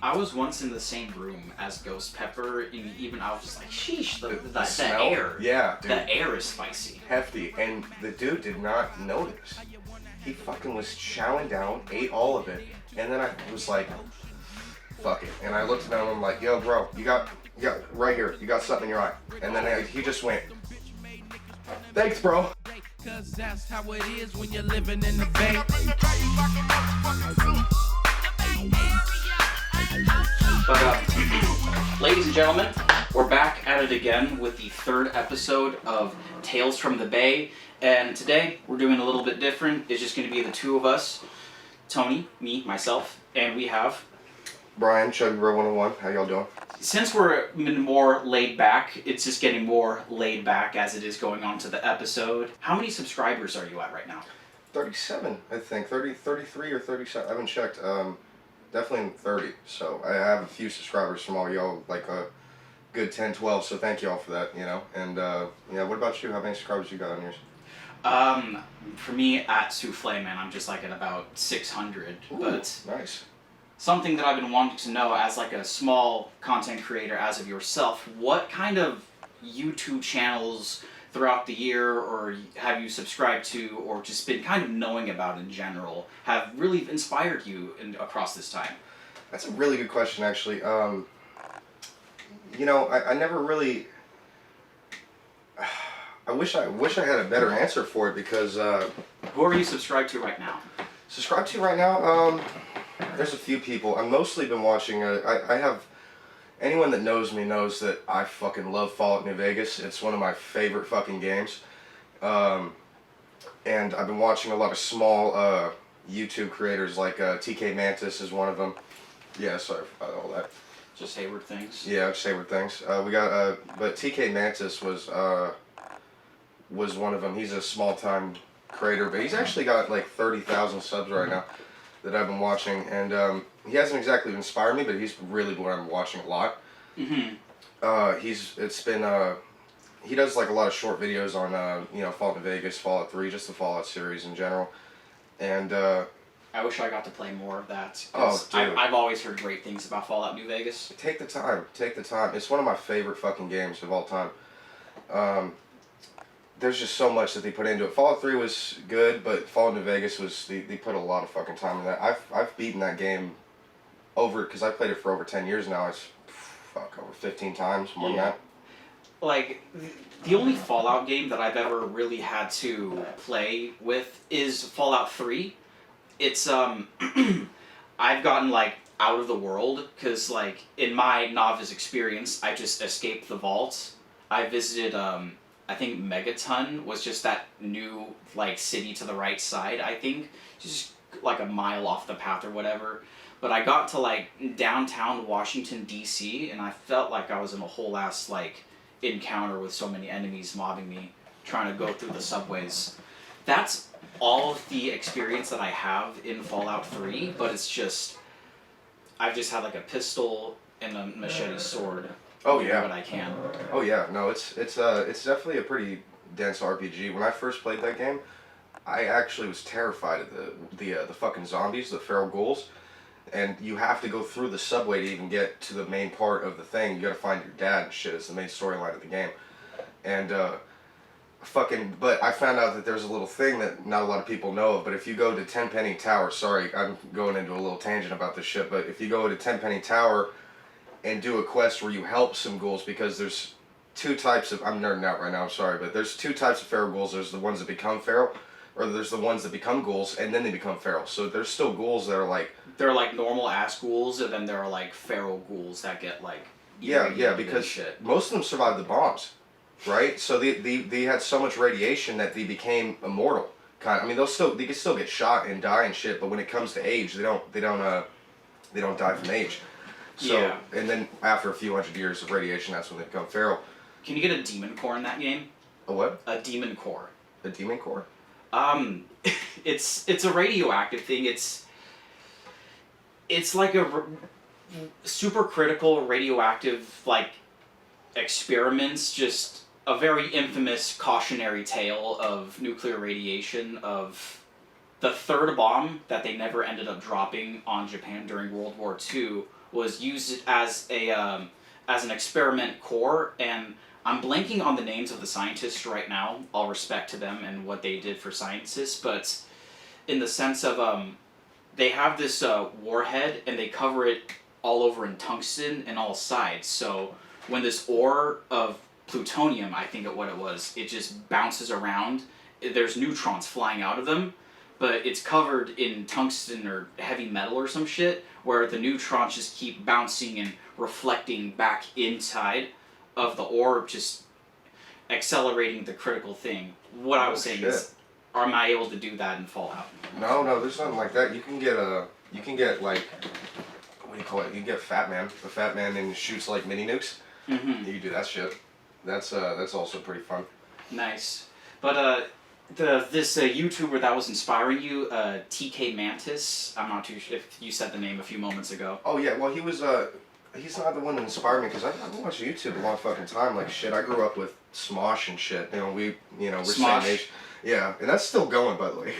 I was once in the same room as Ghost Pepper, and even I was just like, sheesh, the smell? air. Yeah, dude. The air is spicy. Hefty. And the dude did not notice. He fucking was chowing down, ate all of it, and then I was like, fuck it. And I looked at him and I'm like, yo, bro, you got right here, you got something in your eye. And then he just went, thanks, bro. Cause that's how it is when you're living in the Bay. But, ladies and gentlemen, we're back at it again with the third episode of Tales from the Bay. And today, we're doing a little bit different. It's just going to be the two of us. Tony, me, myself, and we have... Brian, ChubbyBro101, how y'all doing? Since we're more laid back, it's just getting more laid back as it is going on to the episode. How many subscribers are you at right now? 37, I think. 33 or 37. I haven't checked. Definitely in 30. So I have a few subscribers from all y'all, like a good 10, 12. So thank y'all for that, you know. And yeah, what about you? How many subscribers you got on yours? For me, at Souffle, man, I'm just like at about 600. Ooh, but nice. Something that I've been wanting to know as like a small content creator as of yourself, what kind of YouTube channels throughout the year or have you subscribed to or just been kind of knowing about in general have really inspired you across this time? That's a really good question, actually. You know, I never really... I wish I had a better answer for it because... Who are you subscribed to right now? Subscribed to right now? There's a few people. I've mostly been watching... I have... Anyone that knows me knows that I fucking love Fallout New Vegas. It's one of my favorite fucking games. And I've been watching a lot of small YouTube creators like TK Mantis is one of them. Yeah, sorry about all that. Just Hayward things? Yeah, just Hayward things. We got... but TK Mantis was one of them. He's a small-time creator, but he's actually got like 30,000 subs right now that I've been watching, and he hasn't exactly inspired me, but he's really what I'm watching a lot. Mm-hmm. He does like a lot of short videos on you know, Fallout New Vegas, Fallout 3, just the Fallout series in general, and I wish I got to play more of that. Oh, dude. I've always heard great things about Fallout New Vegas. Take the time. It's one of my favorite fucking games of all time. There's just so much that they put into it. Fallout 3 was good, but Fallout New Vegas was, they put a lot of fucking time in that. I've beaten that game over, because I played it for over 10 years now. It's, over 15 times, more than that. Like, the only Fallout game that I've ever really had to play with is Fallout 3. It's, I've gotten, like, out of the world, because, like, in my novice experience, I just escaped the vault. I visited, I think Megaton was just that new, like, city to the right side, I think. Just, like, a mile off the path or whatever. But I got to, like, downtown Washington, D.C., and I felt like I was in a whole ass, like, encounter with so many enemies mobbing me, trying to go through the subways. That's all of the experience that I have in Fallout 3, but it's just... I've just had, like, a pistol and a machete sword. Oh yeah. What I can. Oh yeah, no, it's definitely a pretty dense RPG. When I first played that game, I actually was terrified of the fucking zombies, the feral ghouls, and you have to go through the subway to even get to the main part of the thing. You gotta find your dad and shit. It's the main storyline of the game, and but I found out that there's a little thing that not a lot of people know of. But if you go to Tenpenny Tower, sorry, I'm going into a little tangent about this shit, but if you go to Tenpenny Tower and do a quest where you help some ghouls, because there's two types of... I'm nerding out right now, I'm sorry, but there's two types of feral ghouls. There's the ones that become feral, or there's the ones that become ghouls, and then they become feral. So there's still ghouls that are like... They're like normal-ass ghouls, and then there are like feral ghouls that get like... Yeah, because most of them survived the bombs, right? So they had so much radiation that they became immortal. I mean, they can still get shot and die and shit, but when it comes to age, they don't die from age. So, yeah. And then after a few hundred years of radiation, that's when they become feral. Can you get a demon core in that game? A what? A demon core. A demon core? It's a radioactive thing. It's like a super critical radioactive, like, experiments, just a very infamous cautionary tale of nuclear radiation, of the third bomb that they never ended up dropping on Japan during World War II was used as an experiment core, and I'm blanking on the names of the scientists right now. All respect to them and what they did for scientists, but in the sense of they have this warhead and they cover it all over in tungsten in all sides. So when this ore of plutonium, I think what it was, it just bounces around. There's neutrons flying out of them, but it's covered in tungsten or heavy metal or some shit, where the neutrons just keep bouncing and reflecting back inside of the ore, just accelerating the critical thing. What I was saying is, am I able to do that in Fallout? No, there's nothing like that. You can get like, what do you call it? You can get Fat Man. The Fat Man and shoots like mini nukes. Mm-hmm. You can do that shit. That's also pretty fun. Nice. But this YouTuber that was inspiring you, TK Mantis, I'm not too sure if you said the name a few moments ago. Oh yeah, well he was he's not the one that inspired me because I've watched YouTube a long fucking time. Like shit, I grew up with Smosh and shit. We're Smosh. same age. Yeah, and that's still going, by the way.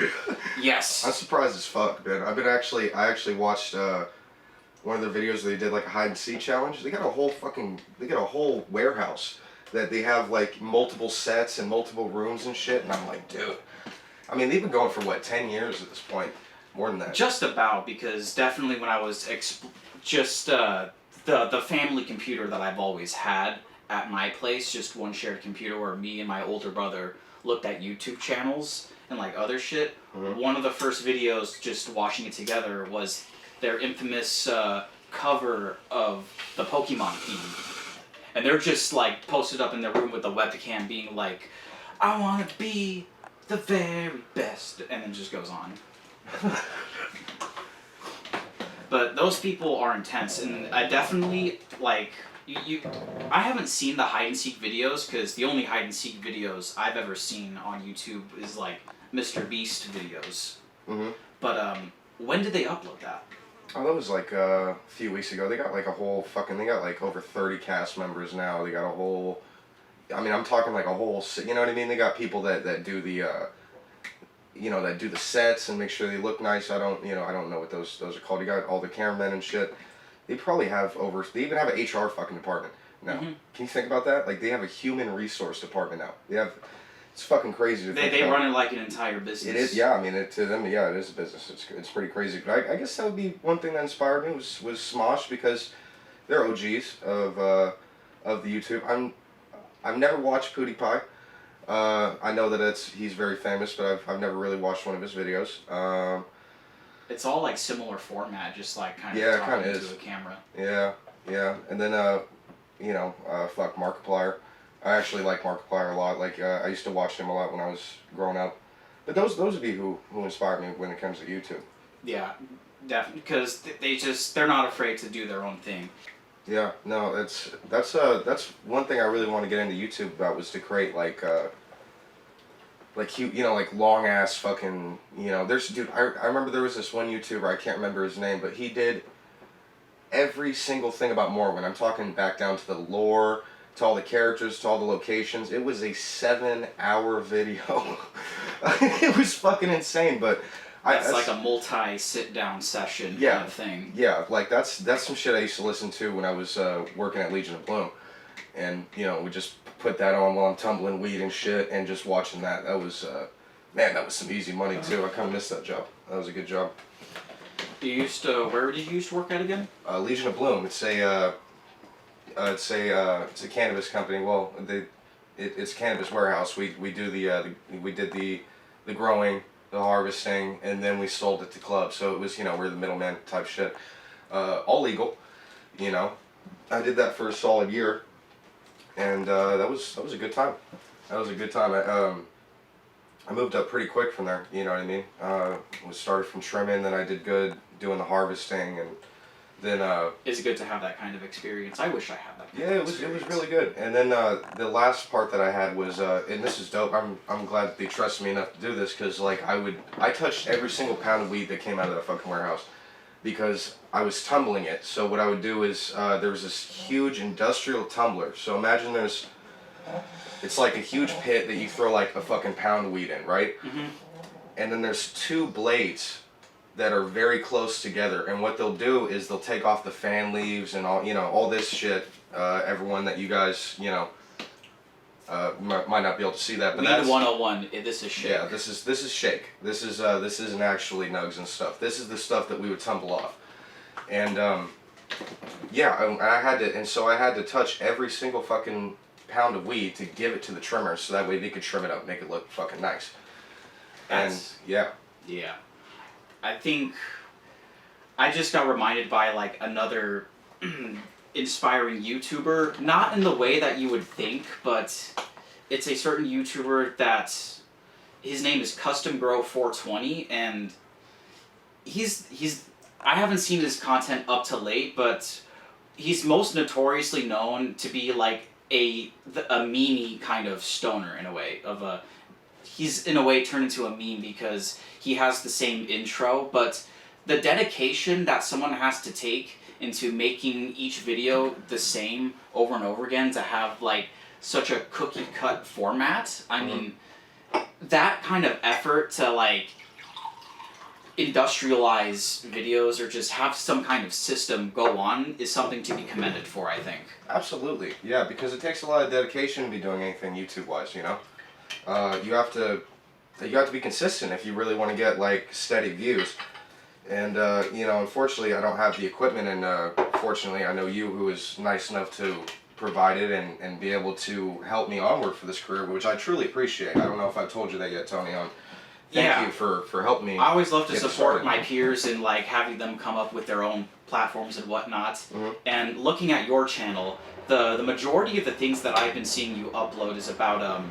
Yes. I'm surprised as fuck, man. I actually watched one of their videos where they did like a hide and seek challenge. They got a whole warehouse that they have like multiple sets and multiple rooms and shit, and I'm like, dude. I mean, they've been going for what, 10 years at this point, more than that. Just about, because definitely when I was the family computer that I've always had at my place, just one shared computer where me and my older brother looked at YouTube channels and like other shit. Mm-hmm. One of the first videos, just watching it together, was their infamous cover of the Pokemon theme. And they're just like posted up in their room with the webcam being like, I want to be the very best, and then just goes on. But those people are intense, and I definitely, like, I haven't seen the hide and seek videos, because the only hide and seek videos I've ever seen on YouTube is like Mr. Beast videos. Mm-hmm. But when did they upload that? Oh, that was like a few weeks ago. They got like they got like over 30 cast members now. They got a whole, I mean, I'm talking like a whole, you know what I mean? They got people that do the, that do the sets and make sure they look nice. I don't know what those are called. You got all the cameramen and shit. They probably have they even have an HR fucking department now. Mm-hmm. Can you think about that? Like, they have a human resource department now. It's fucking crazy to think They about. run it like an entire business. It is, yeah. I mean, to them, yeah, it is a business. It's pretty crazy. But I guess that would be one thing that inspired me was Smosh, because they're OGs of the YouTube. I've never watched PewDiePie. I know that he's very famous, but I've never really watched one of his videos. It's all like similar format, just like kind of talking to the camera. Yeah. And then fuck Markiplier. I actually like Markiplier a lot. Like, I used to watch him a lot when I was growing up. But those would be who inspired me when it comes to YouTube. Yeah, definitely, because they're not afraid to do their own thing. Yeah, no, that's one thing I really want to get into YouTube about, was to create like long ass fucking, there's, dude, I remember there was this one YouTuber, I can't remember his name, but he did every single thing about Morrowind. I'm talking back down to the lore, to all the characters, to all the locations. It was a 7-hour video. It was fucking insane, but that's like a multi-sit-down session kind of thing. Yeah, like that's some shit I used to listen to when I was working at Legion of Bloom, and we just put that on while I'm tumbling weed and shit, and just watching that. That was that was some easy money too. I kind of missed that job. That was a good job. Where did you used to work at again? Legion of Bloom. It's a cannabis company. Well, it's a cannabis warehouse. We did the growing, the harvesting, and then we sold it to clubs. So it was, we're the middleman type shit. All legal, I did that for a solid year, and that was a good time. That was a good time. I moved up pretty quick from there. You know what I mean? We started from trimming, then I did good doing the harvesting, and then Is it good to have that kind of experience? I wish I had that. Yeah, it was really good. And then the last part that I had was, and this is dope. I'm glad that they trusted me enough to do this, because like I touched every single pound of weed that came out of that fucking warehouse, because I was tumbling it. So what I would do is there was this huge industrial tumbler. So imagine it's like a huge pit that you throw like a fucking pound of weed in, right? Mm-hmm. And then there's two blades that are very close together, and what they'll do is they'll take off the fan leaves and all this shit. Everyone that you guys might not be able to see that, but Weed that's 101. This is shake. Yeah, this is shake. This isn't actually nugs and stuff. This is the stuff that we would tumble off, and I had to touch every single fucking pound of weed to give it to the trimmer, so that way they could trim it up, make it look fucking nice. Yeah. I think I just got reminded by like another inspiring YouTuber, not in the way that you would think, but it's a certain YouTuber that his name is ChubbyBro101, and he's I haven't seen his content up to late, but he's most notoriously known to be like a meme-y kind of stoner in a way he's in a way turned into a meme because he has the same intro, but the dedication that someone has to take into making each video the same over and over again to have like such a cookie cut format. I mean, that kind of effort to like industrialize videos or just have some kind of system go on is something to be commended for, I think. Absolutely, yeah, because it takes a lot of dedication to be doing anything YouTube-wise, you know? You have to be consistent if you really want to get like steady views. And unfortunately I don't have the equipment, and fortunately I know you, who is nice enough to provide it and be able to help me onward for this career, which I truly appreciate. I don't know if I've told you that yet, Tony. Thank you for helping me. I always love to support my peers and like having them come up with their own platforms and whatnot. Mm-hmm. And looking at your channel, the majority of the things that I've been seeing you upload is about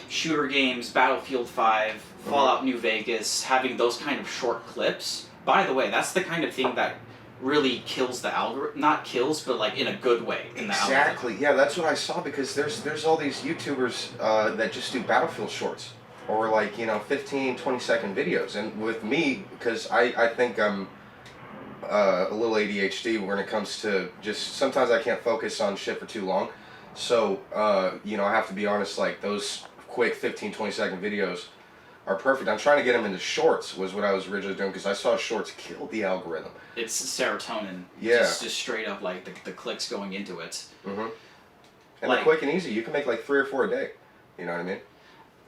shooter games, Battlefield 5, Fallout New Vegas, having those kind of short clips. By the way, that's the kind of thing that really kills the algorithm. Not kills, but like in a good way in the algorithm. Exactly. Yeah, that's what I saw, because there's all these YouTubers that just do Battlefield shorts, or like 15, 20-second videos. And with me, because I think I'm a little ADHD when it comes to just sometimes I can't focus on shit for too long. So I have to be honest, like those quick 15, 20-second videos are perfect. I'm trying to get them into shorts, was what I was originally doing, because I saw shorts kill the algorithm. It's serotonin. Yeah. Just straight up like the clicks going into it. Mm-hmm. And they're quick and easy. You can make like 3 or 4 a day. You know what I mean?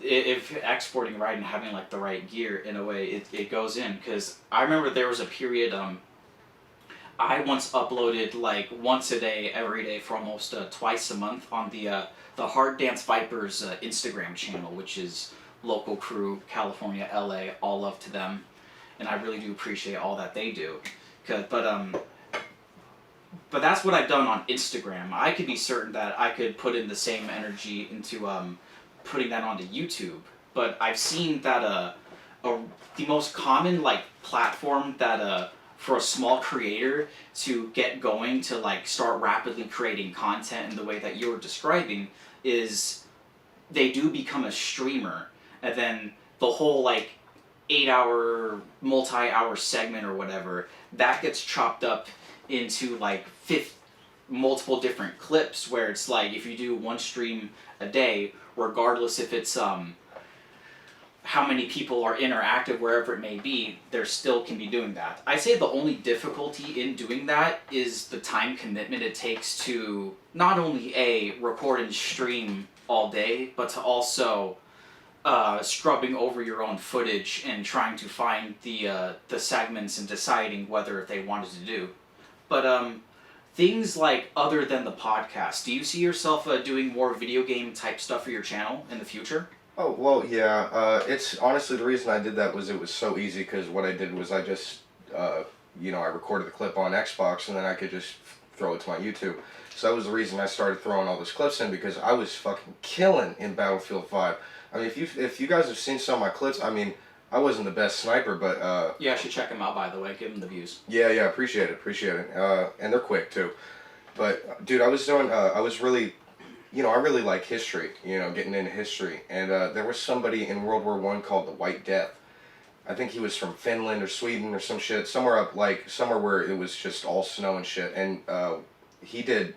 If exporting right and having like the right gear, in a way, it goes in. Because I remember there was a period, I once uploaded like once a day, every day for almost twice a month on the Hard Dance Vipers Instagram channel, which is local crew, California, LA, all love to them, and I really do appreciate all that they do. But that's what I've done on Instagram. I could be certain that I could put in the same energy into putting that onto YouTube, but I've seen that the most common like platform that for a small creator to get going to like start rapidly creating content in the way that you were describing is they do become a streamer, and then the whole like 8-hour, multi-hour segment or whatever, that gets chopped up into like multiple different clips, where it's like if you do one stream a day, regardless if it's how many people are interactive wherever it may be, there still can be doing that. I say the only difficulty in doing that is the time commitment it takes to not only record and stream all day, but to also scrubbing over your own footage and trying to find the segments and deciding whether they wanted to do. But things like other than the podcast, do you see yourself doing more video game type stuff for your channel in the future? Oh, well, yeah. It's honestly, the reason I did that was it was so easy, because what I did was I just, I recorded the clip on Xbox, and then I could just throw it to my YouTube. So that was the reason I started throwing all those clips in, because I was fucking killing in Battlefield 5. I mean, if you guys have seen some of my clips, I mean, I wasn't the best sniper, but... yeah, I should check them out, by the way. Give them the views. Yeah, appreciate it. And they're quick, too. But, dude, I was doing, I was really... I really like history, getting into history. And there was somebody in World War I called the White Death. I think he was from Finland or Sweden or some shit. Somewhere where it was just all snow and shit. And he did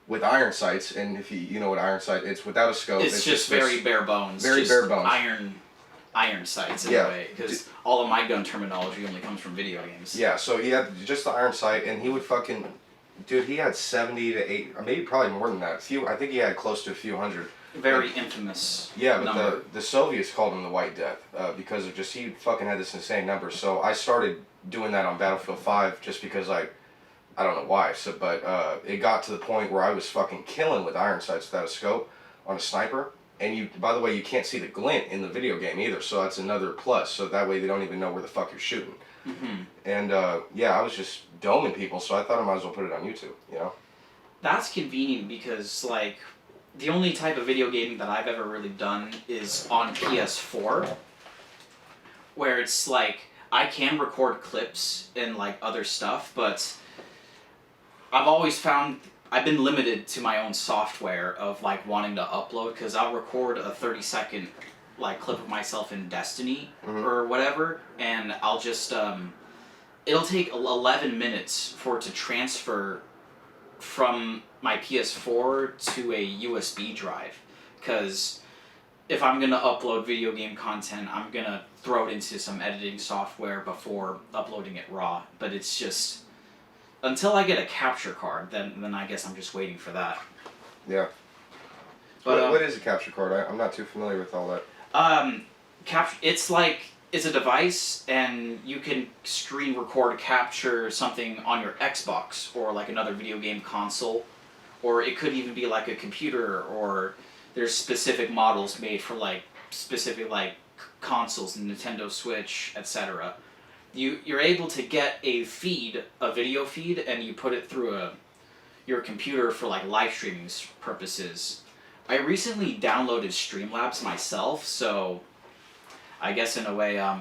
with iron sights. And if you know what iron sight, it's without a scope. It's just very bare bones. Very bare bones. Iron iron sights in a way, because all of my gun terminology only comes from video games. Yeah, so he had just the iron sight, and he would fucking, dude, he had 70 to 80, or maybe probably more than that. I think he had close to a few hundred. Very infamous. Yeah, but number. the Soviets called him the White Death because of just he fucking had this insane number. So I started doing that on Battlefield 5 just because I don't know why. So but it got to the point where I was fucking killing with iron sights without a scope on a sniper. And you, by the way, you can't see the glint in the video game either. So that's another plus. So that way they don't even know where the fuck you're shooting. Mm-hmm. And yeah, I was just doming people. So I thought I might as well put it on YouTube. You know. That's convenient because like. The only type of video gaming that I've ever really done is on PS4, where it's like, I can record clips and like other stuff, but I've always found, I've been limited to my own software of like wanting to upload, because I'll record a 30-second like clip of myself in Destiny or whatever, and I'll just, it'll take 11 minutes for it to transfer from my PS4 to a USB drive, because if I'm gonna upload video game content, I'm gonna throw it into some editing software before uploading it raw. But it's just until I get a capture card, then I guess I'm just waiting for that. Yeah. But what is a capture card? I'm not too familiar with all that. It's a device, and you can screen record, capture something on your Xbox or like another video game console, or it could even be like a computer, or there's specific models made for like specific like consoles, Nintendo Switch, etc. You're able to get a video feed, and you put it through your computer for like live streaming purposes. I recently downloaded Streamlabs myself, so I guess in a way, I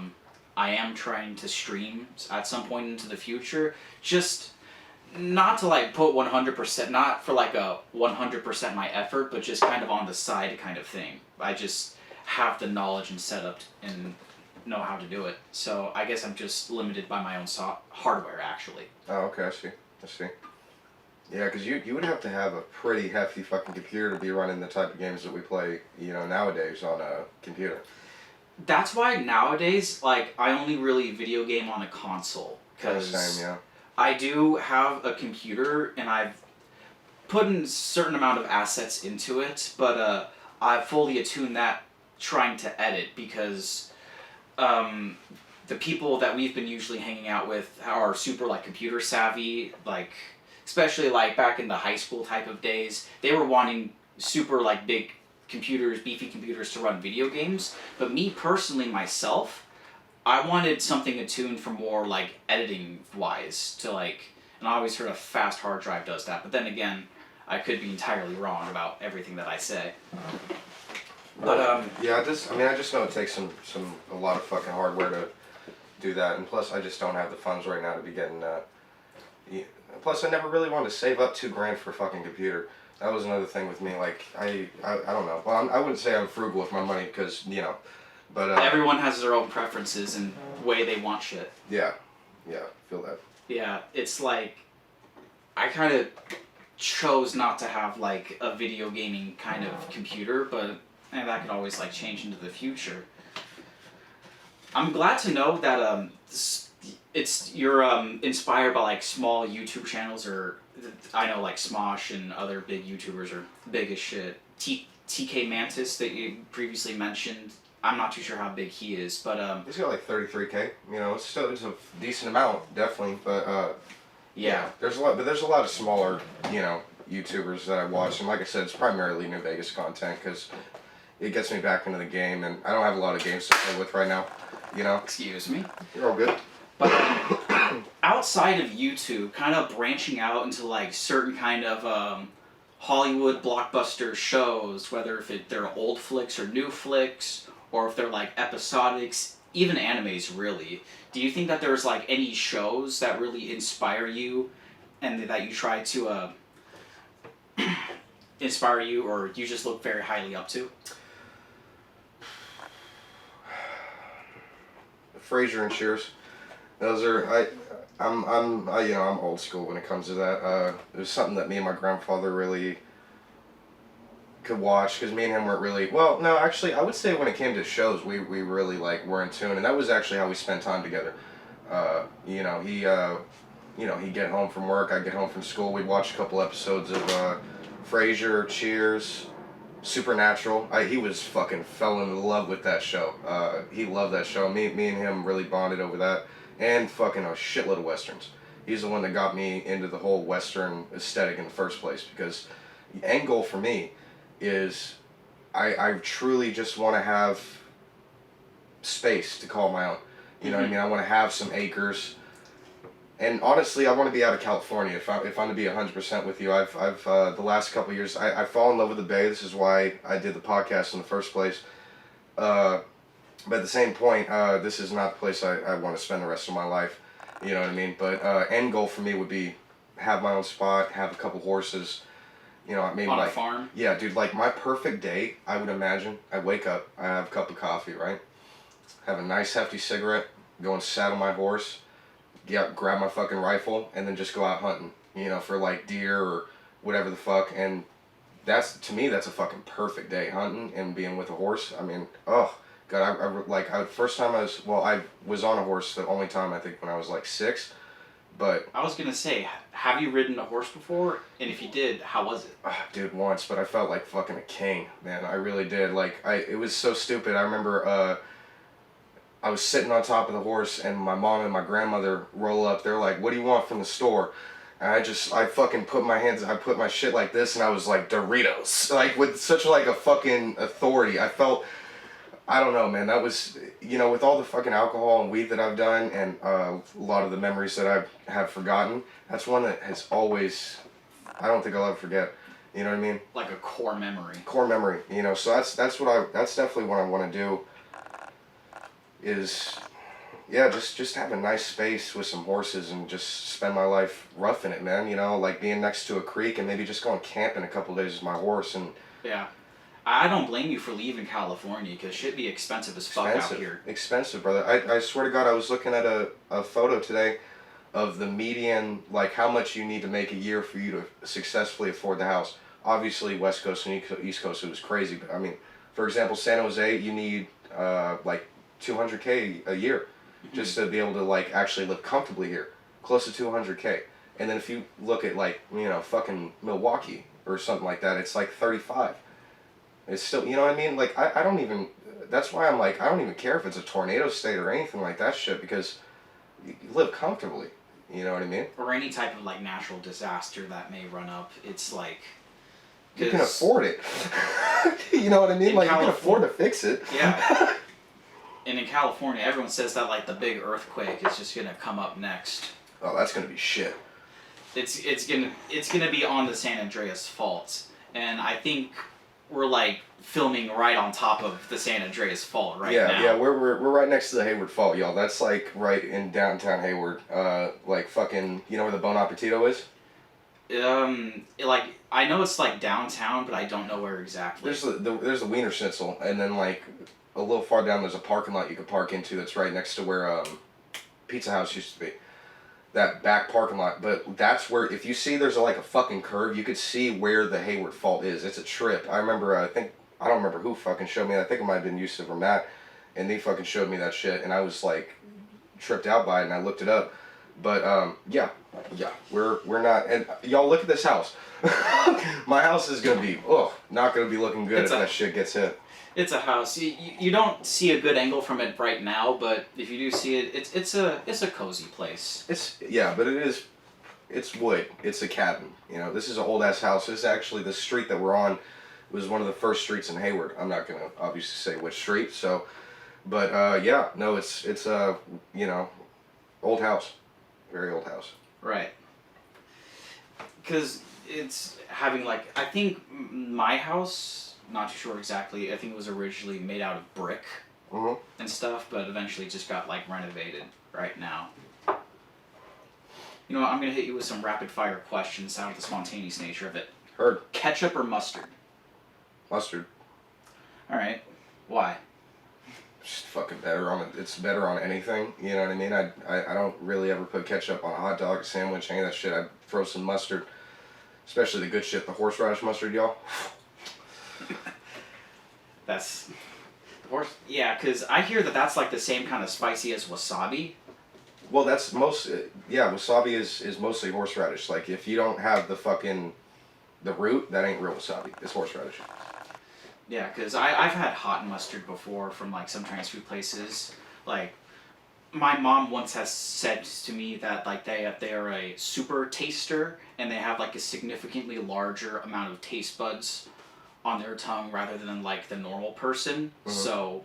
am trying to stream at some point into the future. Just not to like put 100%, not for like a 100% my effort, but just kind of on the side kind of thing. I just have the knowledge and setup and know how to do it. So I guess I'm just limited by my own hardware, actually. Oh, okay, I see. Yeah, because you would have to have a pretty hefty fucking computer to be running the type of games that we play, you know, nowadays on a computer. That's why nowadays, like, I only really video game on a console. Same, yeah. I do have a computer, and I've put in a certain amount of assets into it, but I've fully attuned that trying to edit, because the people that we've been usually hanging out with are super, like, computer savvy, like, especially, like, back in the high school type of days, they were wanting super, like, big computers, beefy computers to run video games, but me personally, myself, I wanted something attuned for more like editing wise to like, and I always heard a fast hard drive does that, but then again, I could be entirely wrong about everything that I say. But yeah, I just know it takes a lot of fucking hardware to do that, and plus I just don't have the funds right now to be getting plus I never really wanted to save up $2,000 for a fucking computer. That was another thing with me. Like I don't know. Well, I wouldn't say I'm frugal with my money, because you know, but everyone has their own preferences and way they want shit. Yeah, feel that. Yeah, it's like I kind of chose not to have like a video gaming kind of computer, but that could always like change into the future. I'm glad to know that you're inspired by like small YouTube channels, or I know like Smosh and other big YouTubers are big as shit. TK Mantis that you previously mentioned, I'm not too sure how big he is, but he's got like 33K. You know, it's a decent amount, definitely. But yeah, there's a lot of smaller, you know, YouTubers that I watch, and like I said, it's primarily New Vegas content because it gets me back into the game, and I don't have a lot of games to play with right now. You know. Excuse me. You're all good. But outside of YouTube, kind of branching out into like certain kind of Hollywood blockbuster shows, whether if they're old flicks or new flicks, or if they're like episodics, even animes really. Do you think that there's like any shows that really inspire you, and that you try to inspire you, or you just look very highly up to? Frasier and Cheers. Those are I'm old school when it comes to that. It was something that me and my grandfather really could watch, because me and him weren't really, well, no, actually, I would say when it came to shows, we really, like, were in tune, and that was actually how we spent time together. You know, he'd get home from work, I'd get home from school, we'd watch a couple episodes of Frasier, Cheers, Supernatural. He was fucking fell in love with that show. He loved that show. Me and him really bonded over that, and fucking a shitload of westerns. He's the one that got me into the whole western aesthetic in the first place, because the end goal for me is I truly just want to have space to call my own. You know what I mean? I want to have some acres. And honestly, I want to be out of California. If I'm to be 100% with you, I've the last couple of years, I fall in love with the Bay. This is why I did the podcast in the first place. But at the same point, this is not the place I want to spend the rest of my life. You know what I mean? But end goal for me would be have my own spot, have a couple horses. You know, maybe on like a farm. Yeah, dude. Like my perfect day, I would imagine. I wake up, I have a cup of coffee, right? Have a nice hefty cigarette, go and saddle my horse. Yeah, grab my fucking rifle and then just go out hunting, you know, for like deer or whatever the fuck. And that's, to me, that's a fucking perfect day, hunting and being with a horse. I mean, oh god, first time I was on a horse the only time I think when I was like 6, but I was gonna say, have you ridden a horse before? And if you did, how was it? Dude, once, but I felt like fucking a king, man. I really did. Like, it was so stupid. I remember, I was sitting on top of the horse, and my mom and my grandmother roll up. They're like, "What do you want from the store?" And I fucking put my shit like this, and I was like, "Doritos," like with such like a fucking authority. I felt, I don't know, man. That was, you know, with all the fucking alcohol and weed that I've done, and a lot of the memories that I have forgotten. That's one that has always, I don't think I'll ever forget. You know what I mean? Like a core memory. Core memory. You know, so that's definitely what I want to do. Is, yeah, just have a nice space with some horses and just spend my life roughing it, man. You know, like being next to a creek and maybe just going camping a couple days with my horse. And yeah, I don't blame you for leaving California, because shit be expensive as fuck out here. Expensive, brother. I swear to God, I was looking at a photo today of the median, like how much you need to make a year for you to successfully afford the house. Obviously, West Coast and East Coast, it was crazy. But I mean, for example, San Jose, you need like $200K a year just to be able to like actually live comfortably here, close to $200K. And then if you look at like, you know, fucking Milwaukee or something like that, it's like 35. It's still, you know what I mean? Like I don't even, that's why I'm like, I don't even care if it's a tornado state or anything like that shit, because you live comfortably. You know what I mean? Or any type of like natural disaster that may run up. It's like, you can afford it. You know what I mean? Like you can afford to fix it. Yeah. And in California, everyone says that like the big earthquake is just gonna come up next. Oh, that's gonna be shit. It's gonna be on the San Andreas Fault, and I think we're like filming right on top of the San Andreas Fault now. Yeah, we're right next to the Hayward Fault, y'all. That's like right in downtown Hayward. Like fucking, you know where the Bon Appetito is? Like I know it's like downtown, but I don't know where exactly. There's the Wiener Schnitzel, and then like a little far down there's a parking lot you could park into that's right next to where Pizza House used to be. That back parking lot, but that's where, if you see there's like a fucking curve, you could see where the Hayward Fault is. It's a trip. I remember, I don't remember who fucking showed me. I think it might have been Yusuf or Matt, and they fucking showed me that shit, and I was like tripped out by it, and I looked it up. But yeah, we're not, and y'all look at this house. My house is gonna be not gonna be looking good if that shit gets hit. It's a house. You don't see a good angle from it right now, but if you do see it, it's a cozy place. But it's wood. It's a cabin. You know, this is an old ass house. This is actually the street that we're on was one of the first streets in Hayward. I'm not gonna obviously say which street. So, but it's you know, old house, very old house. Right. Because it's having like, I think my house. Not too sure exactly. I think it was originally made out of brick and stuff, but eventually just got like renovated right now. You know what? I'm gonna hit you with some rapid fire questions out of the spontaneous nature of it. Heard. Ketchup or mustard? Mustard. All right. Why? Just fucking better on it. It's better on anything. You know what I mean? I don't really ever put ketchup on a hot dog, a sandwich, any of that shit. I throw some mustard, especially the good shit, the horseradish mustard, y'all. That's Horse. yeah, because I hear that that's like the same kind of spicy as wasabi. Well, that's wasabi is mostly horseradish. Like, if you don't have the root, that ain't real wasabi. It's horseradish. Yeah, because I've had hot mustard before from like some Chinese food places. Like, my mom once has said to me that like they are a super taster and they have like a significantly larger amount of taste buds on their tongue rather than like the normal person. Mhm. So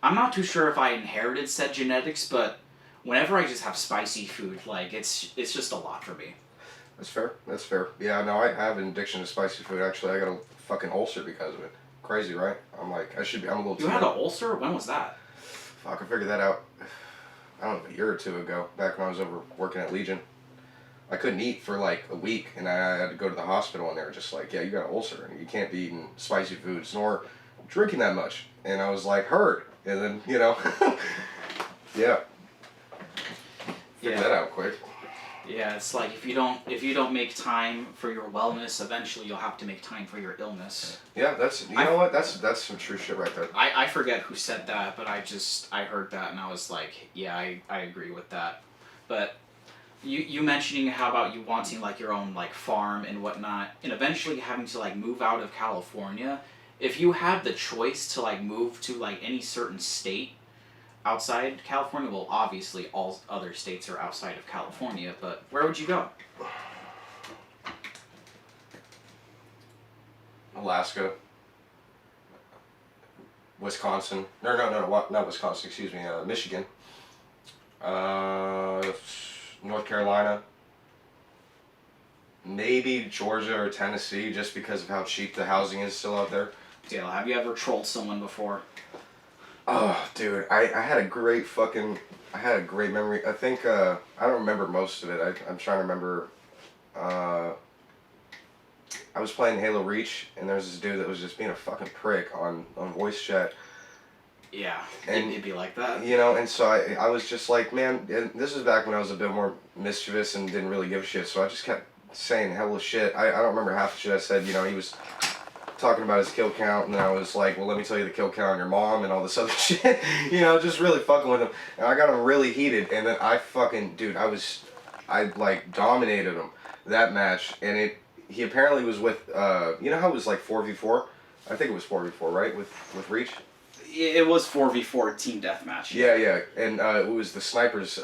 I'm not too sure if I inherited said genetics, but whenever I just have spicy food, like it's just a lot for me. That's fair. That's fair. Yeah, no, I have an addiction to spicy food. Actually, I got a fucking ulcer because of it. Crazy, right? I'm a little. You had an ulcer? When was that? Fuck, I figured that out. I don't know, a year or two ago, back when I was over working at Legion. I couldn't eat for like a week, and I had to go to the hospital, and they were just like, "Yeah, you got an ulcer, and you can't be eating spicy foods nor drinking that much." And I was like, "Heard," and then yeah, figured that out quick. Yeah, it's like if you don't make time for your wellness, eventually you'll have to make time for your illness. Yeah, that's what that's some true shit right there. I forget who said that, but I heard that and I was like, yeah, I agree with that. But you mentioning how about you wanting like your own like farm and whatnot, and eventually having to like move out of California. If you had the choice to like move to like any certain state outside California, well, obviously all other states are outside of California, but where would you go? Alaska, Wisconsin. No, not Wisconsin. Excuse me. Michigan. North Carolina. Maybe Georgia or Tennessee, just because of how cheap the housing is still out there. Dale, have you ever trolled someone before? Oh, dude, I had a great memory. I think, I don't remember most of it. I'm trying to remember, I was playing Halo Reach, and there was this dude that was just being a fucking prick on voice chat. Yeah, and it'd be like that. And so I was just like, man, and this was back when I was a bit more mischievous and didn't really give a shit, so I just kept saying hella shit. I don't remember half the shit I said. He was talking about his kill count, and then I was like, well, let me tell you the kill count on your mom and all this other shit. Just really fucking with him. And I got him really heated, and then I like dominated him that match, and he apparently was with, how it was like 4v4? I think it was 4v4, right? With Reach? It was 4v4 team deathmatch. Yeah, and it was the snipers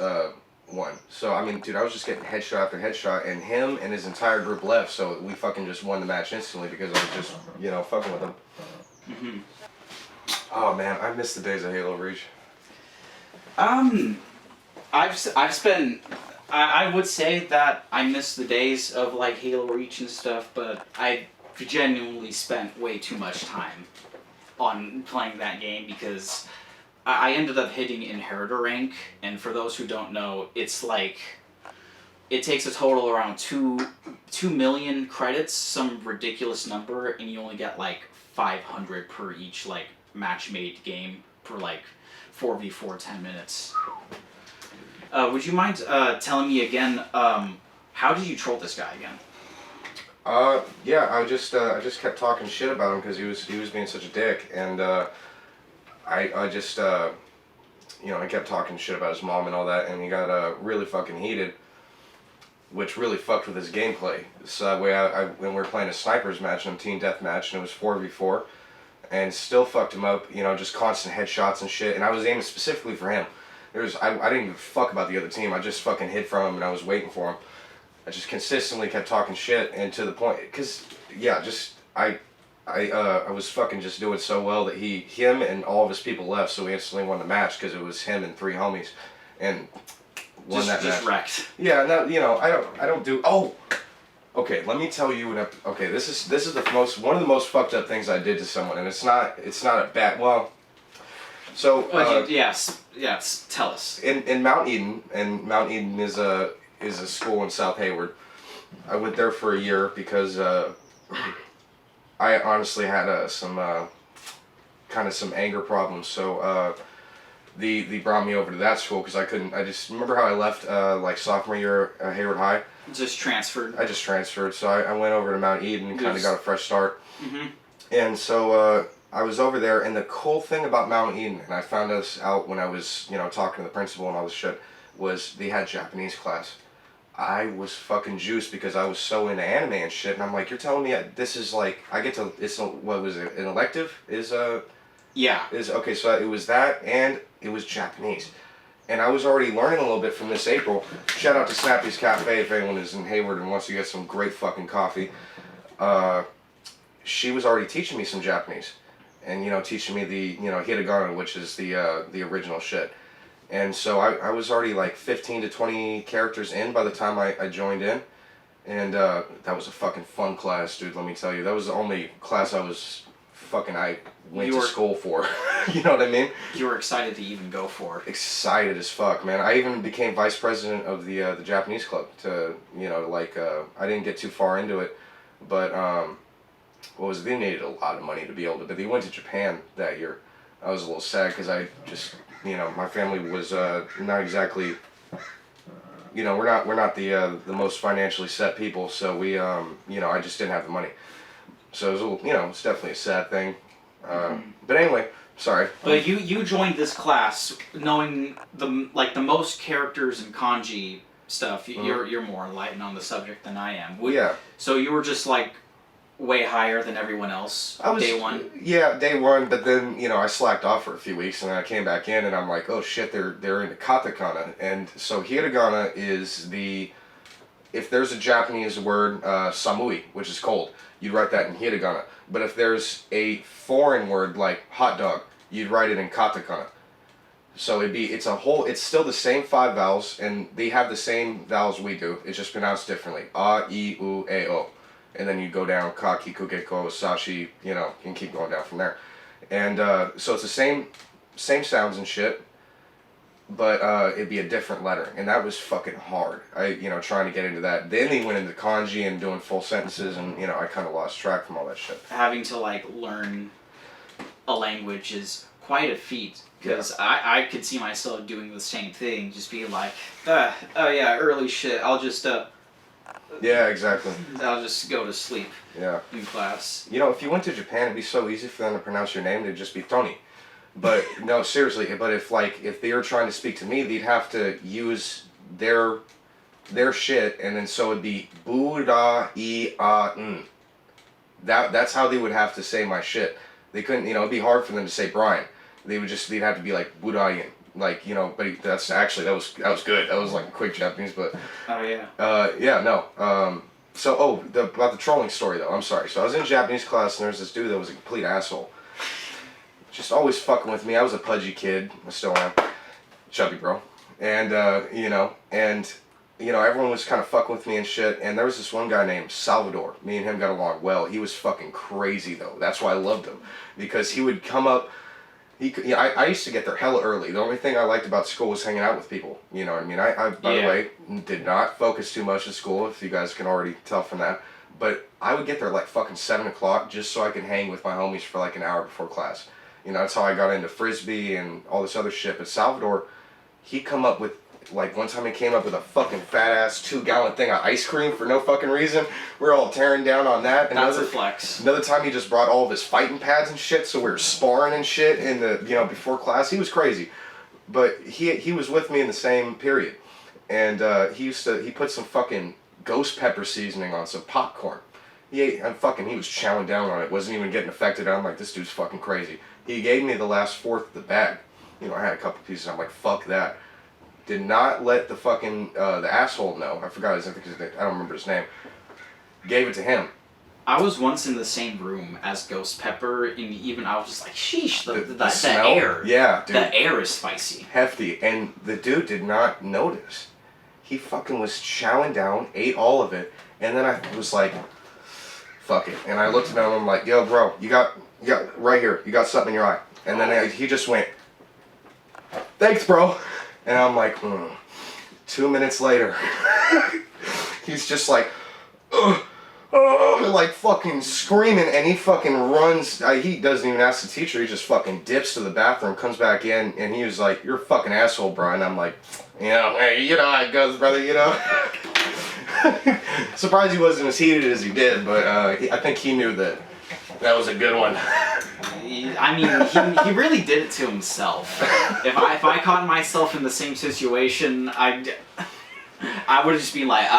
one. So, I mean, dude, I was just getting headshot after headshot, and him and his entire group left, so we fucking just won the match instantly because I was just, fucking with him. Mm-hmm. Oh, man, I miss the days of Halo Reach. I've spent... I would say that I miss the days of, like, Halo Reach and stuff, but I genuinely spent way too much time on playing that game because I ended up hitting Inheritor rank, and for those who don't know, it's like... It takes a total around 2 million credits, some ridiculous number, and you only get, like, 500 per each, like, match-made game per, like, 4v4 10 minutes. Would you mind telling me again, how did you troll this guy again? Yeah, I just kept talking shit about him because he was being such a dick, and I just I kept talking shit about his mom and all that, and he got really fucking heated, which really fucked with his gameplay. So that way, when we were playing a snipers match and a team deathmatch, and it was 4v4, and still fucked him up. Just constant headshots and shit, and I was aiming specifically for him. I didn't give a fuck about the other team. I just fucking hid from him, and I was waiting for him. I just consistently kept talking shit, and to the point, cause yeah, I was fucking just doing so well that him and all of his people left, so we instantly won the match because it was him and 3 homies, and won that match. Just wrecked. Yeah, no, I don't do. Oh, okay. Let me tell you okay, this is one of the most fucked up things I did to someone, and it's not a bad. Well, so yes, tell us. In Mount Eden, and Mount Eden is a school in South Hayward. I went there for a year because I honestly had some anger problems. So they brought me over to that school because I just remember how I left like sophomore year at Hayward High. Just transferred. I just transferred, so I went over to Mount Eden and kind of got a fresh start. Mm-hmm. And so I was over there, and the cool thing about Mount Eden, and I found this out when I was, talking to the principal and all this shit, was they had Japanese class. I was fucking juiced because I was so into anime and shit, and I'm like, you're telling me this is like, I get to, what was it, an elective? Yeah. Okay, so it was that, and it was Japanese. And I was already learning a little bit from Miss April. Shout out to Snappy's Cafe if anyone is in Hayward and wants to get some great fucking coffee. She was already teaching me some Japanese. And, teaching me the, hiragana, which is the original shit. And so I was already like 15 to 20 characters in by the time I joined in. And that was a fucking fun class, dude, let me tell you. That was the only class I went to school for. You know what I mean? You were excited to even go for. Excited as fuck, man. I even became vice president of the Japanese club to, I didn't get too far into it, but, they needed a lot of money to be able to, but they went to Japan that year. I was a little sad because I just, my family was not exactly, we're not the most financially set people, so we, I just didn't have the money. So it was a little, it's definitely a sad thing. But anyway, sorry. But you joined this class knowing the most characters in kanji stuff. You're more enlightened on the subject than I am. Yeah. So you were just like way higher than everyone else day one? Yeah, day one, but then, I slacked off for a few weeks and then I came back in and I'm like, oh shit, they're into katakana. And so hiragana is if there's a Japanese word, samui, which is cold, you'd write that in hiragana. But if there's a foreign word like hot dog, you'd write it in katakana. So it's still the same 5 vowels, and they have the same vowels we do, it's just pronounced differently. A, I, U, E, O. And then you go down, ka, kiku, geko, sashi, and keep going down from there. And so it's the same sounds and shit, but it'd be a different letter. And that was fucking hard, trying to get into that. Then they went into kanji and doing full sentences, and, I kind of lost track from all that shit. Having to, learn a language is quite a feat, because I could see myself doing the same thing, just being like, oh yeah, early shit, I'll just, yeah, exactly. I'll just go to sleep in class. If you went to Japan, it'd be so easy for them to pronounce your name, they'd just be Tony. But, no, seriously, but if they were trying to speak to me, they'd have to use their shit, and then so it'd be Bu-da-I-A-N. That's how they would have to say my shit. They couldn't, it'd be hard for them to say Brian. They'd have to be like Budayan. But that's actually, that was good. That was like quick Japanese, but. Oh, yeah. About the trolling story though, I'm sorry. So I was in Japanese class and there was this dude that was a complete asshole. Just always fucking with me. I was a pudgy kid. I still am. ChubbyBro. And, everyone was kind of fucking with me and shit. And there was this one guy named Salvador. Me and him got along well. He was fucking crazy though. That's why I loved him. Because he would come up. I used to get there hella early. The only thing I liked about school was hanging out with people. You know what I mean? I by the way, did not focus too much at school, if you guys can already tell from that. But I would get there like fucking 7 o'clock just so I could hang with my homies for like an hour before class. That's how I got into Frisbee and all this other shit. But Salvador, he come up with, one time he came up with a fucking fat-ass 2-gallon thing of ice cream for no fucking reason. We're all tearing down on that. That's a flex. Another time he just brought all of his fighting pads and shit, so we were sparring and shit in the, before class. He was crazy. But he was with me in the same period. And he put some fucking ghost pepper seasoning on some popcorn. He was chowing down on it, wasn't even getting affected. I'm like, this dude's fucking crazy. He gave me the last fourth of the bag. I had a couple pieces, I'm like, fuck that. Did not let the fucking, the asshole know. I forgot his name, I don't remember his name. Gave it to him. I was once in the same room as Ghost Pepper, and even I was just like, sheesh, the smell? air. Yeah, dude. The air is spicy. Hefty. And the dude did not notice. He fucking was chowing down, ate all of it, and then I was like, fuck it. And I looked at him and I'm like, yo, bro, you got right here, you got something in your eye. And then he just went, thanks, bro. And I'm like, 2 minutes later, he's just like, like fucking screaming, and he fucking runs. He doesn't even ask the teacher, he just fucking dips to the bathroom, comes back in, and he was like, you're a fucking asshole, bro. And I'm like, hey, how it goes, brother, Surprised he wasn't as heated as he did, but I think he knew that That was a good one. I mean, he really did it to himself. If I caught myself in the same situation, I would just be like,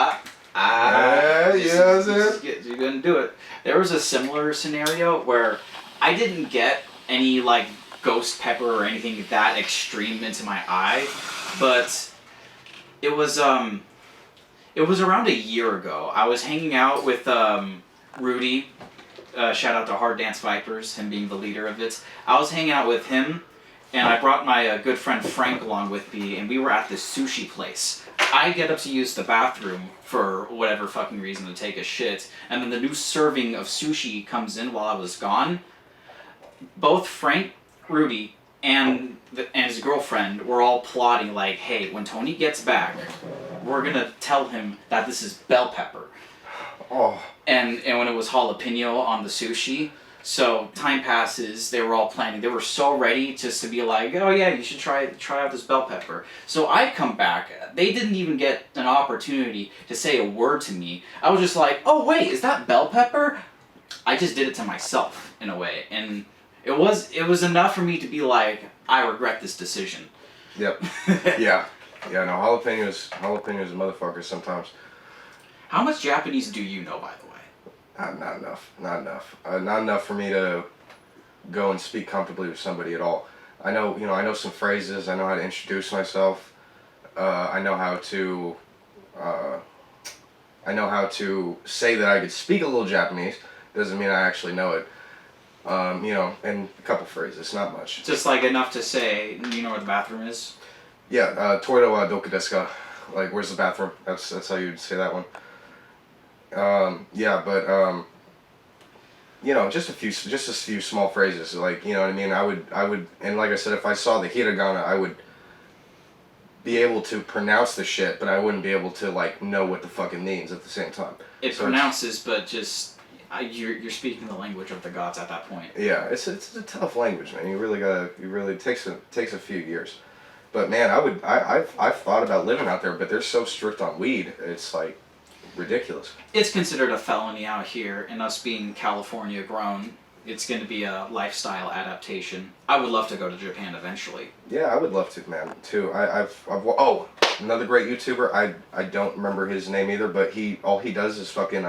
you're gonna do it. There was a similar scenario where I didn't get any like ghost pepper or anything that extreme into my eye, but it was around a year ago. I was hanging out with Rudy. Shout out to Hard Dance Vipers, him being the leader of it. I was hanging out with him, and I brought my good friend Frank along with me, and we were at this sushi place. I get up to use the bathroom for whatever fucking reason to take a shit, and then the new serving of sushi comes in while I was gone. Both Frank, Rudy, and his girlfriend were all plotting like, hey, when Tony gets back, we're gonna tell him that this is bell pepper. Oh. And when it was jalapeno on the sushi, so time passes, they were all planning. They were so ready just to be like, oh yeah, you should try out this bell pepper. So I come back, they didn't even get an opportunity to say a word to me. I was just like, oh wait, is that bell pepper? I just did it to myself in a way, and it was enough for me to be like, I regret this decision. Yep. Yeah. Yeah. No, jalapenos are motherfuckers sometimes. How much Japanese do you know, by the way? Not enough. Not enough. Not enough for me to go and speak comfortably with somebody at all. I know some phrases. I know how to introduce myself. I know how to say that I could speak a little Japanese. Doesn't mean I actually know it. And a couple phrases, not much. Just like enough to say, you know where the bathroom is? Yeah, toilet wa doku desu ka? Like, where's the bathroom? That's how you'd say that one. Just a few small phrases, like, you know what I mean? I would, and like I said, if I saw the hiragana, I would be able to pronounce the shit, but I wouldn't be able to, like, know what the fuck it means at the same time. It pronounces, but just, you're speaking the language of the gods at that point. Yeah, it's a tough language, man. It takes a few years. But man, I've thought about living out there, but they're so strict on weed, it's like ridiculous. It's considered a felony out here, and us being California grown, it's going to be a lifestyle adaptation. I would love to go to Japan eventually. Yeah, I would love to, man, too. Another great YouTuber, I don't remember his name either, but all he does is fucking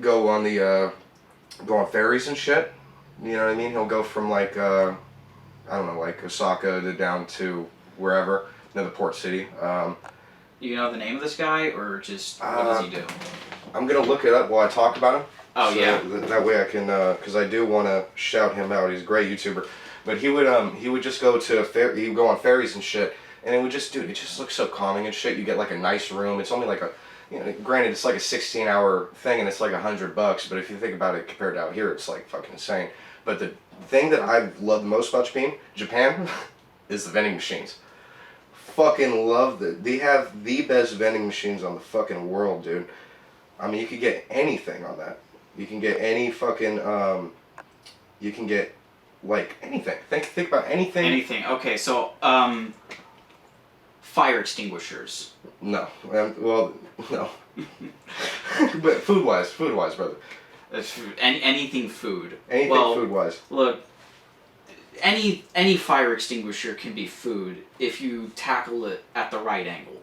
go on ferries and shit. You know what I mean? He'll go from like I don't know, like Osaka to down to wherever, another port city. You know the name of this guy, or just what does he do? I'm gonna look it up while I talk about him. Oh so yeah. That way I can, because I do want to shout him out. He's a great YouTuber. But he would just go to he'd go on ferries and shit, and it just looks so calming and shit. You get like a nice room. It's only like granted it's like a 16-hour thing and it's like $100, but if you think about it compared to out here, it's like fucking insane. But the thing that I love the most about Japan is the vending machines. Fucking love that. They have the best vending machines on the fucking world, dude. I mean, you could get anything on that. You can get any fucking, you can get, like, anything. Think about anything. Anything. Okay, so, fire extinguishers. No. Well, no. But food-wise, brother. Anything food. Anything food-wise. Look, any fire extinguisher can be food if you tackle it at the right angle.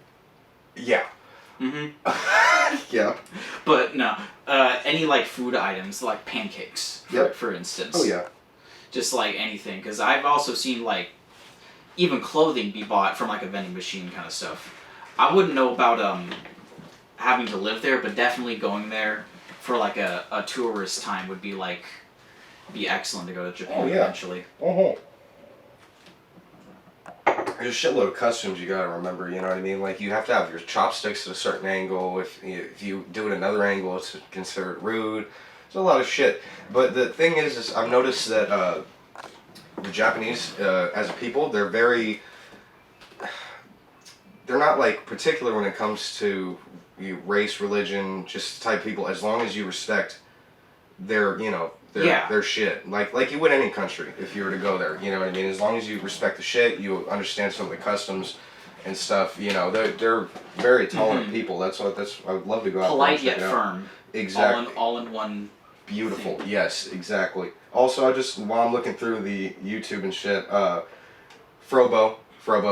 Yeah. Mm-hmm. Yeah. But no, any like food items, like pancakes, for instance. Oh yeah. Just like anything, because I've also seen like even clothing be bought from like a vending machine kind of stuff. I wouldn't know about having to live there, but definitely going there for like a tourist time would be excellent to go to Japan eventually. Uh-huh. There's a shitload of customs you gotta remember, you know what I mean? Like, you have to have your chopsticks at a certain angle. If you do it another angle, it's considered rude. There's a lot of shit. But the thing is I've noticed that the Japanese, as a people, they're not, like, particular when it comes to race, religion, just type of people, as long as you respect their shit. Like you would any country if you were to go there, you know what I mean? As long as you respect the shit, you understand some of the customs, and stuff. You know, they're very tolerant people. That's I would love to go out Polite there and check yet it out. firm. Exactly. All in one. Beautiful. thing. Yes, exactly. Also, while I'm looking through the YouTube and shit, Frobo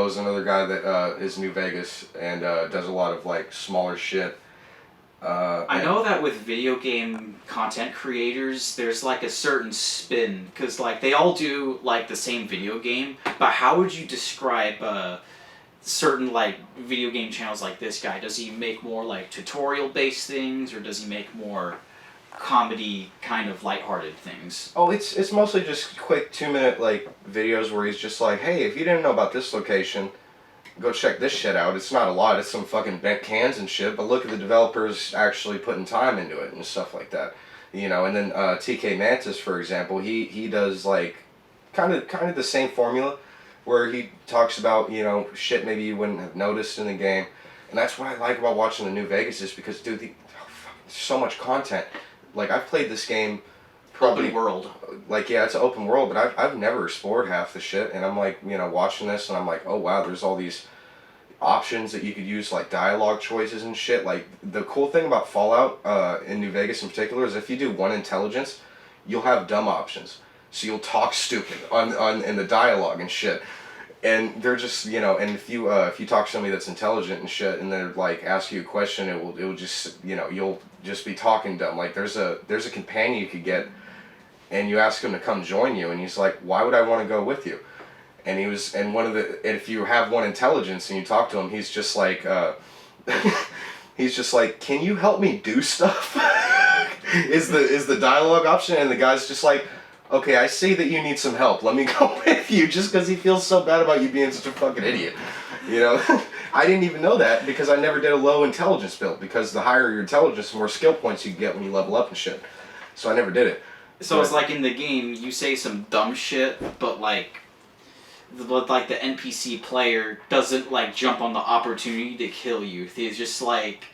is another guy that is New Vegas and does a lot of like smaller shit. I know that with video game content creators, there's like a certain spin, because like they all do like the same video game, but how would you describe certain like video game channels like this guy? Does he make more like tutorial based things, or does he make more comedy kind of lighthearted things? Oh, it's mostly just quick 2-minute like videos where he's just like, hey, if you didn't know about this location, go check this shit out. It's not a lot. It's some fucking bent cans and shit, but look at the developers actually putting time into it and stuff like that. You know, and then TK Mantis, for example, he does like kind of the same formula where he talks about, you know, shit maybe you wouldn't have noticed in the game. And that's what I like about watching the New Vegas is because, dude, there's so much content. Like, I've played this game probably... Open world. Like, yeah, it's an open world, but I've never explored half the shit, and I'm like, you know, watching this, and I'm like, oh wow, there's all these options that you could use, like dialogue choices and shit. Like, the cool thing about Fallout, in New Vegas in particular, is if you do one intelligence, you'll have dumb options. So you'll talk stupid in the dialogue and shit. And they're just, you know, and if you talk to somebody that's intelligent and shit, and they're like ask you a question, it will just, you know, you'll just be talking dumb. Like there's a companion you could get, and you ask him to come join you, and he's like, why would I want to go with you? And if you have one intelligence and you talk to him, he's just like, can you help me do stuff? is the dialogue option, and the guy's just like, okay, I see that you need some help. Let me go with you, just because he feels so bad about you being such a fucking idiot. You know, I didn't even know that because I never did a low intelligence build, because the higher your intelligence, the more skill points you get when you level up and shit. So I never did it. So it's like in the game, you say some dumb shit, but like the NPC player doesn't like jump on the opportunity to kill you. It's just like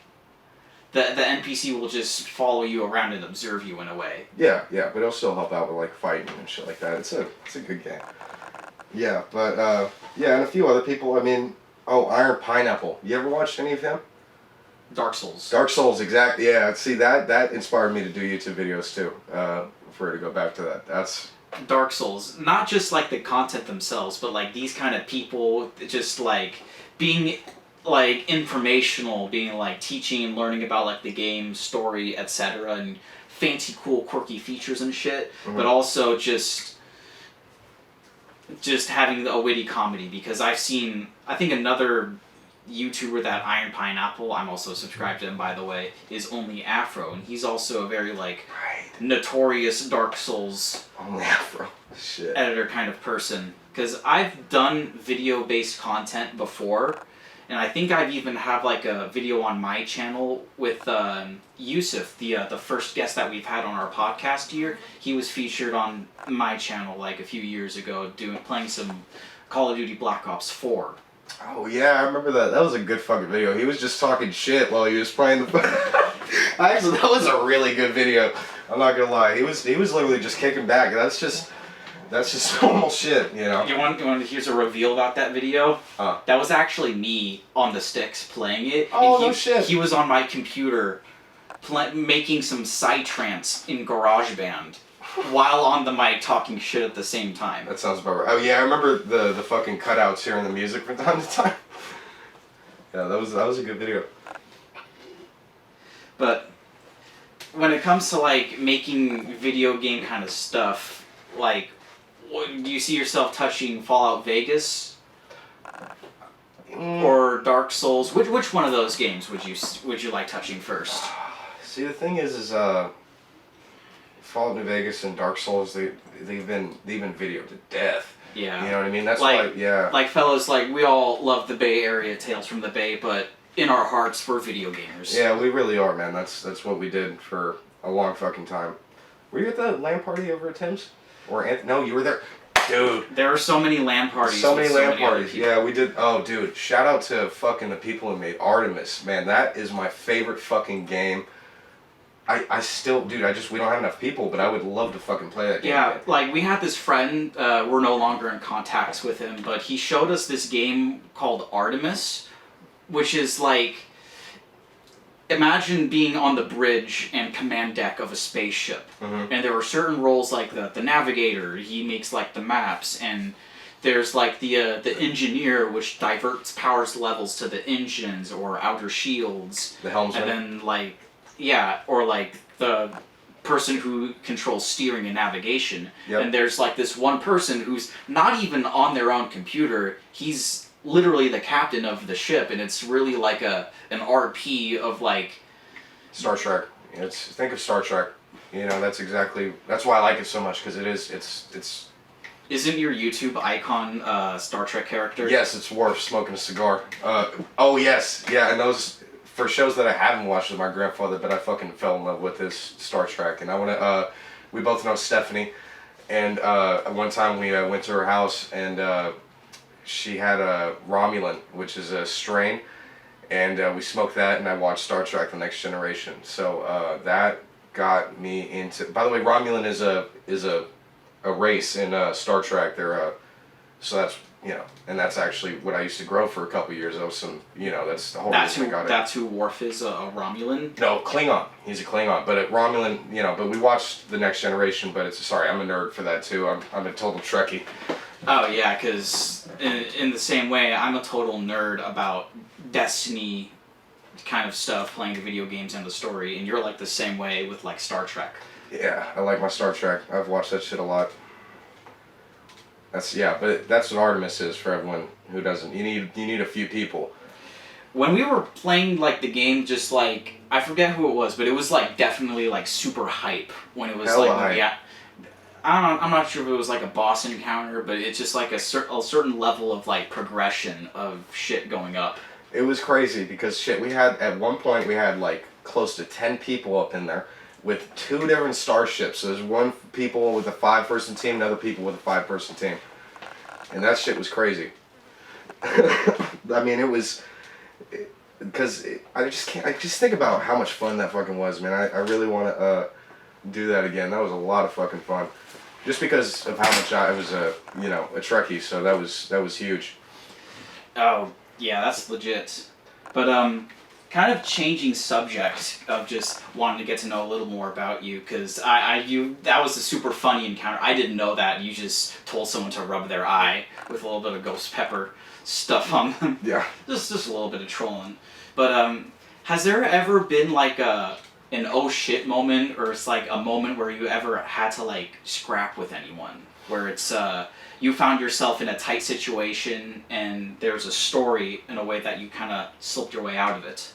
the NPC will just follow you around and observe you in a way. Yeah, but it'll still help out with like fighting and shit like that. It's a good game. Yeah, but yeah, and a few other people. I mean, Iron Pineapple. You ever watched any of him? Dark Souls. Dark Souls, exactly. Yeah, see that inspired me to do YouTube videos too. For to go back to that, that's Dark Souls. Not just like the content themselves, but like these kind of people just like being like informational, being like teaching and learning about like the game story, etc., and fancy, cool, quirky features and shit. But also just having a witty comedy, because I think another YouTuber, that Iron Pineapple, I'm also subscribed to him by the way, is Only Afro, and he's also a very like notorious Dark Souls Only Afro shit editor kind of person. Because I've done video based content before, and I think I've even have like a video on my channel with Yusuf, the first guest that we've had on our podcast here. He was featured on my channel like a few years ago playing some Call of Duty Black Ops 4. Oh yeah, I remember that. That was a good fucking video. He was just talking shit while he was playing the. Actually, that was a really good video. I'm not gonna lie. He was literally just kicking back. That's just normal shit, you know. You want to here's a reveal about that video? That was actually me on the sticks playing it. Oh, no shit. He was on my computer making some psytrance in GarageBand while on the mic talking shit at the same time. That sounds about right. Oh yeah, I remember the fucking cutouts here in the music from time to time. Yeah, that was a good video. But when it comes to like making video game kind of stuff, like, do you see yourself touching Fallout Vegas or Dark Souls? Which one of those games would you like touching first? See, the thing is Fallout New Vegas and Dark Souls, they've been videoed to death. Yeah. You know what I mean? That's like, why, yeah. Like, fellas, like, we all love the Bay Area, Tales from the Bay, but in our hearts, we're video gamers. Yeah, we really are, man. That's what we did for a long fucking time. Were you at the LAN party over at Tim's? No, you were there. Dude. There were so many LAN parties. So many LAN parties. Yeah, we did. Oh, dude. Shout out to fucking the people who made Artemis. Man, that is my favorite fucking game I still, dude, we don't have enough people, but I would love to fucking play that game. Yeah, again. like we had this friend, we're no longer in contacts with him, but he showed us this game called Artemis, which is like, imagine being on the bridge and command deck of a spaceship. Mm-hmm. And there are certain roles like the navigator, he makes like the maps, and there's like the engineer, which diverts powers levels to the engines or outer shields. The helmsman. And then like, yeah, or like the person who controls steering and navigation. Yep. And there's like this one person who's not even on their own computer. He's literally the captain of the ship, and it's really like an RP of like Star Trek. Think of Star Trek. You know, that's why I like it so much, because it's. Isn't your YouTube icon Star Trek character? Yes, it's Worf smoking a cigar. Oh yes, yeah, and those. For shows that I haven't watched with my grandfather, but I fucking fell in love with this Star Trek. And I want to, we both know Stephanie, and one time we went to her house, and she had a Romulan, which is a strain, and we smoked that, and I watched Star Trek: The Next Generation. So that got me into. By the way, Romulan is a race in Star Trek. They're so that's. You know, and that's actually what I used to grow for a couple of years. That was some, you know, that's the whole reason I got it. That's who Worf is, a Romulan? No, Klingon. He's a Klingon. But at Romulan, you know, but we watched The Next Generation, but sorry, I'm a nerd for that too. I'm a total Trekkie. Oh, yeah, because in the same way, I'm a total nerd about Destiny kind of stuff, playing the video games and the story, and you're like the same way with like Star Trek. Yeah, I like my Star Trek. I've watched that shit a lot. But that's what Artemis is for everyone who doesn't. You need a few people. When we were playing like the game, just like I forget who it was, but it was like definitely like super hype when it was Hella like hype. yeah. I don't know, I'm not sure if it was like a boss encounter, but it's just like a certain level of like progression of shit going up. It was crazy because shit. At one point we had like close to 10 people up in there with 2 different starships. So there's one people with a 5-person team, and other people with a 5-person team. And that shit was crazy. I mean, it was, because I just think about how much fun that fucking was, man. I really want to do that again. That was a lot of fucking fun. Just because of how much I was a Trekkie, so that was huge. Oh, yeah, that's legit. But kind of changing subject of just wanting to get to know a little more about you, because that was a super funny encounter. I didn't know that. You just told someone to rub their eye with a little bit of ghost pepper stuff on them. Yeah. Just a little bit of trolling. But has there ever been like an oh shit moment, or it's like a moment where you ever had to like scrap with anyone, where it's you found yourself in a tight situation and there's a story in a way that you kind of slipped your way out of it?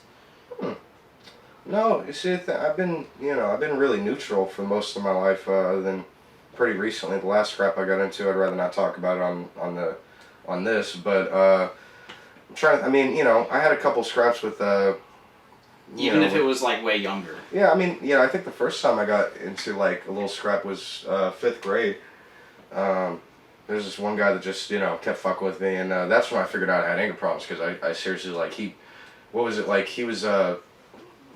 No, you see, I've been really neutral for most of my life, other than pretty recently. The last scrap I got into, I'd rather not talk about it on this. But I'm trying. I mean, I had a couple scraps with. Even if it was like way younger. Yeah, I mean, I think the first time I got into like a little scrap was 5th grade. There's this one guy that just kept fucking with me, and that's when I figured out I had anger problems, because I seriously he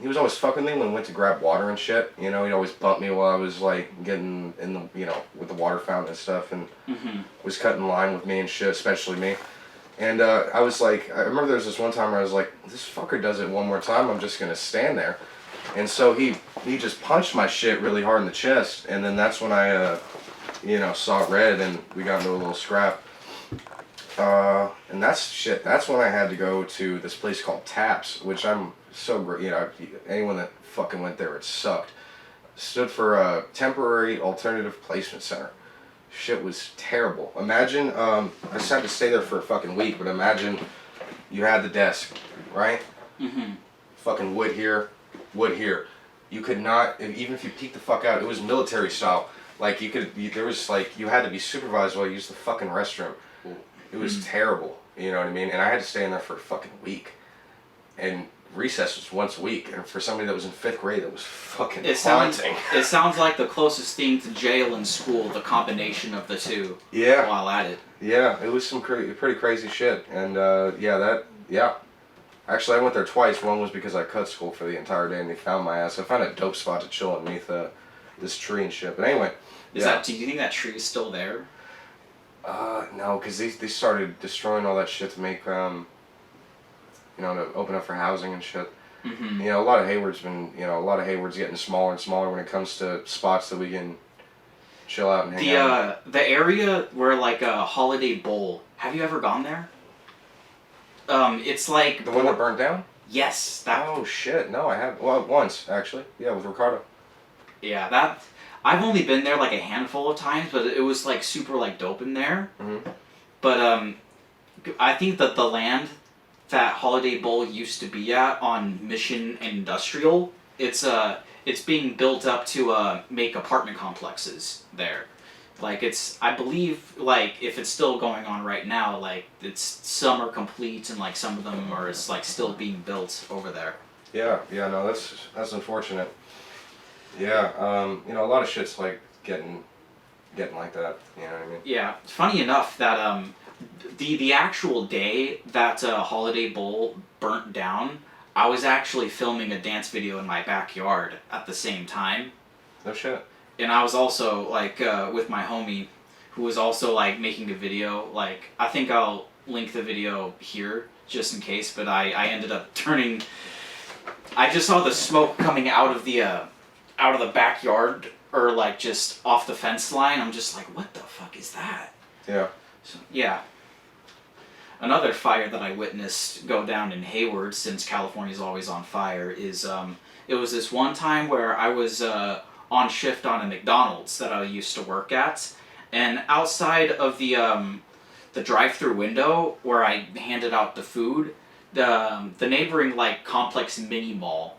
was always fucking with me when we went to grab water and shit. He'd always bump me while I was like getting in the with the water fountain and stuff, and was cutting line with me and shit, especially me. And I was like, I remember there was this one time where I was like, this fucker does it one more time, I'm just gonna stand there. And so he just punched my shit really hard in the chest, and then that's when I saw red, and we got into a little scrap. And that's when I had to go to this place called Taps, which I'm so great, anyone that fucking went there, it sucked. Stood for Temporary Alternative Placement Center. Shit was terrible. Imagine, I just had to stay there for a fucking week, but imagine you had the desk, right? Mm-hmm. Fucking wood here. You could not, even if you peeked the fuck out, it was military style. Like, you had to be supervised while you used the fucking restroom. It was terrible, you know what I mean? And I had to stay in there for a fucking week. And recess was once a week, and for somebody that was in 5th grade, that was fucking haunting. It sounds like the closest thing to jail and school, the combination of the two. Yeah. While at it. Yeah, it was some pretty crazy shit, and Actually, I went there twice. One was because I cut school for the entire day and they found my ass. I found a dope spot to chill underneath this tree and shit. But anyway. Do you think that tree is still there? No, because they started destroying all that shit to make, to open up for housing and shit. Mm-hmm. A lot of Hayward's getting smaller and smaller when it comes to spots that we can chill out and hang out. The area where like a Holiday Bowl, have you ever gone there? It's like... The one that burned down? Yes. That. Oh shit, no I haven't. Well, once, actually. Yeah, with Ricardo. Yeah, that... I've only been there like a handful of times, but it was like super like dope in there. Mm-hmm. But I think that the land that Holiday Bowl used to be at on Mission and Industrial, it's being built up to make apartment complexes there. Like I believe like if it's still going on right now, like some are complete and like some of them are like still being built over there. Yeah, no, that's unfortunate. Yeah, a lot of shit's like getting like that. You know what I mean? Yeah, funny enough that the actual day that Holiday Bowl burnt down, I was actually filming a dance video in my backyard at the same time. No shit. And I was also like with my homie, who was also like making a video. Like I think I'll link the video here just in case. But I ended up turning. I just saw the smoke coming out of the backyard or like just off the fence line. I'm just like, what the fuck is that? Yeah. So, yeah. Another fire that I witnessed go down in Hayward, since California's always on fire, is it was this one time where I was on shift on a McDonald's that I used to work at, and outside of the drive-through window where I handed out the food, the neighboring like complex mini mall,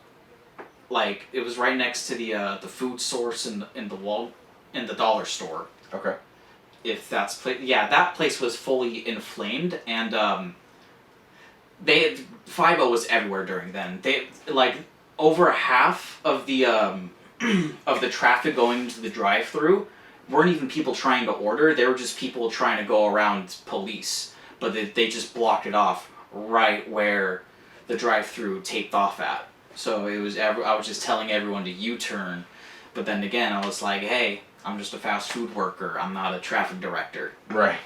like it was right next to the food source in the dollar store. Okay. If that's that place was fully inflamed, and they 5-0 was everywhere during then. They like over half of the of the traffic going into the drive-through weren't even people trying to order. They were just people trying to go around police, but they just blocked it off right where the drive-through taped off at. So I was just telling everyone to U-turn, but then again I was like, hey, I'm just a fast food worker. I'm not a traffic director. Right.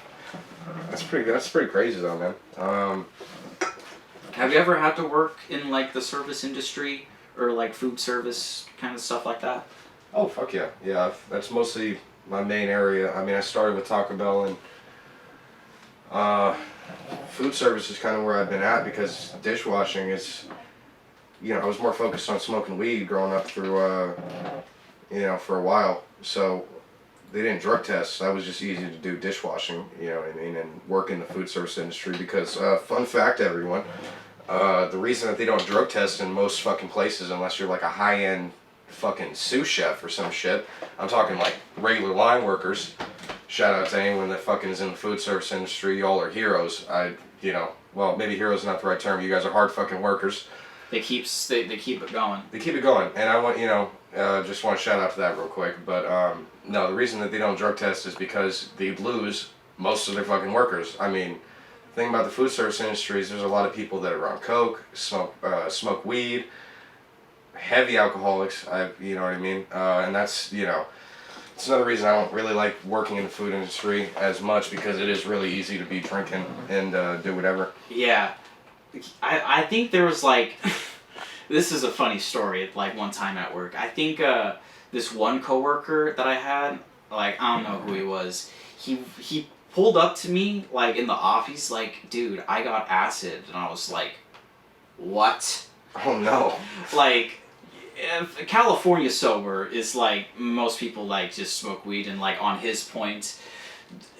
That's pretty crazy though, man. Have you ever had to work in like the service industry or like food service kind of stuff like that? Oh fuck yeah, yeah. That's mostly my main area. I mean, I started with Taco Bell, and food service is kind of where I've been at because dishwashing is, I was more focused on smoking weed growing up through, for a while. So they didn't drug test. So that was just easy to do dishwashing, you know what I mean, and work in the food service industry because, fun fact everyone, the reason that they don't drug test in most fucking places unless you're like a high-end fucking sous chef or some shit, I'm talking like regular line workers, shout out to anyone that fucking is in the food service industry, y'all are heroes. Well, maybe heroes is not the right term, you guys are hard fucking workers. They keep it going. They keep it going, and I want just want to shout out to that real quick. But no, the reason that they don't drug test is because they lose most of their fucking workers. I mean, the thing about the food service industry is there's a lot of people that are on coke, smoke weed, heavy alcoholics. You know what I mean, and that's it's another reason I don't really like working in the food industry as much because it is really easy to be drinking and do whatever. Yeah. I think there was like, this is a funny story, like one time at work. I think this one coworker that I had, like I don't know who he was, he pulled up to me like in the office like, dude, I got acid. And I was like, what? Oh no. Like, if California sober is like, most people like just smoke weed, and like on his point,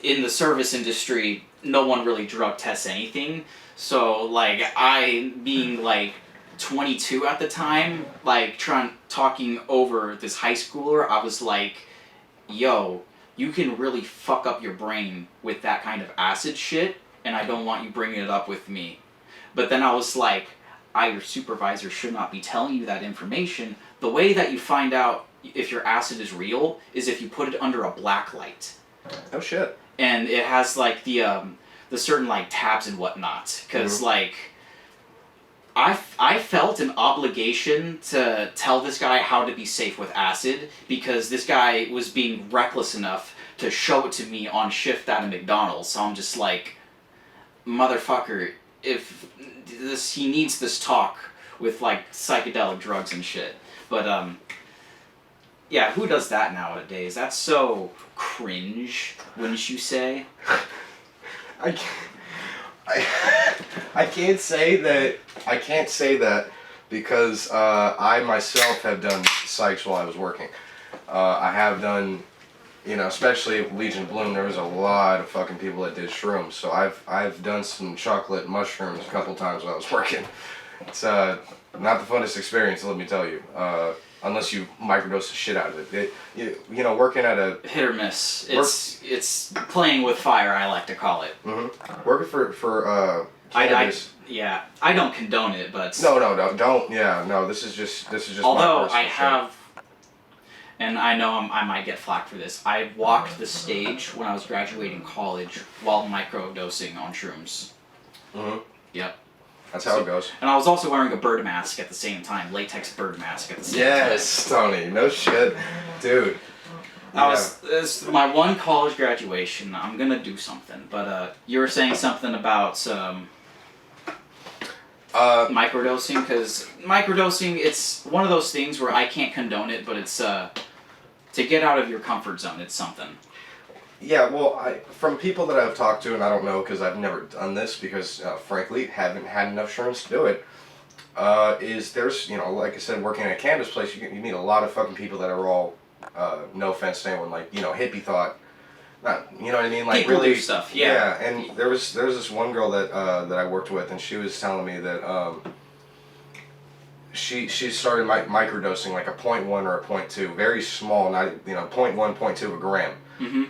in the service industry, no one really drug tests anything. So, like, I, being, like, 22 at the time, like, talking over this high schooler, I was like, yo, you can really fuck up your brain with that kind of acid shit, and I don't want you bringing it up with me. But then I was like, your supervisor should not be telling you that information. The way that you find out if your acid is real is if you put it under a black light. Oh, shit. And it has, like, the certain like tabs and whatnot, because like I felt an obligation to tell this guy how to be safe with acid because this guy was being reckless enough to show it to me on shift at a McDonald's. So I'm just like, motherfucker, if he needs this talk with like psychedelic drugs and shit. But yeah, who does that nowadays? That's so cringe, wouldn't you say? I can't say that. I can't say that because I myself have done psychs while I was working. I have done, especially at Legion Bloom. There was a lot of fucking people that did shrooms. So I've done some chocolate mushrooms a couple times when I was working. It's not the funnest experience, let me tell you. Unless you microdose the shit out of it. Working at a hit or miss. It's playing with fire, I like to call it. Mm-hmm. Working for cannabis. I don't condone it, but No, don't. Yeah, no. This is just. Although my I have, and I know I might get flack for this. I walked the stage when I was graduating college while microdosing on shrooms. Mm-hmm. Yep. That's how it goes. And I was also wearing a bird mask at the same time, latex bird mask at the same time. Yes, Tony. No shit, dude. It's my one college graduation. I'm gonna do something, but you were saying something about microdosing, because microdosing, it's one of those things where I can't condone it, but it's to get out of your comfort zone. It's something. Yeah, well, from people that I've talked to, and I don't know because I've never done this because, frankly, haven't had enough shrooms to do it, there's, like I said, working in a cannabis place, you meet a lot of fucking people that are all, no offense to anyone, like, hippie thought, not, you know what I mean? Like, people really. Do stuff, yeah. Yeah, and there was this one girl that I worked with, and she was telling me that, she started microdosing like a 0.1 or a 0.2, very small, not, 0.1, 0.2 a gram. Mm-hmm.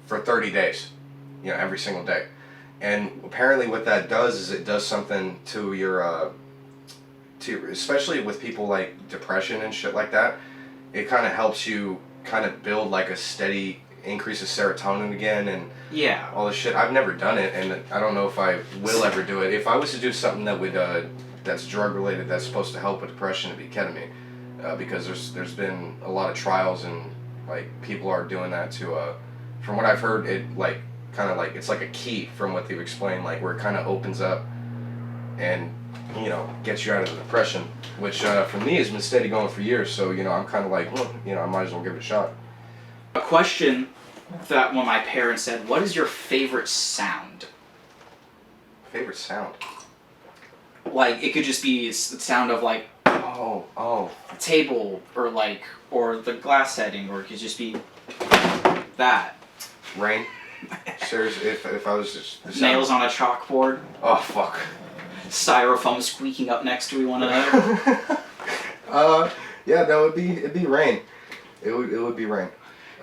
For 30 days, every single day. And apparently what that does is it does something to your, especially with people like depression and shit like that, it kind of helps you kind of build like a steady increase of serotonin again and all this shit. I've never done it, and I don't know if I will ever do it. If I was to do something that would, that's drug related, that's supposed to help with depression, it'd be ketamine. Because there's been a lot of trials and like people are doing that to, from what I've heard, it like kind of like it's like a key from what they've explained, like where it kind of opens up and gets you out of the depression, which for me has been steady going for years. So I'm kind of like, I might as well give it a shot. A question that when my parents said, "What is your favorite sound?" Favorite sound? Like it could just be the sound of like the table or the glass setting, or it could just be that. Rain. Seriously, if I was just Nails on a chalkboard. Oh fuck. Styrofoam squeaking up next to one another. Yeah, it'd be rain. It would be rain.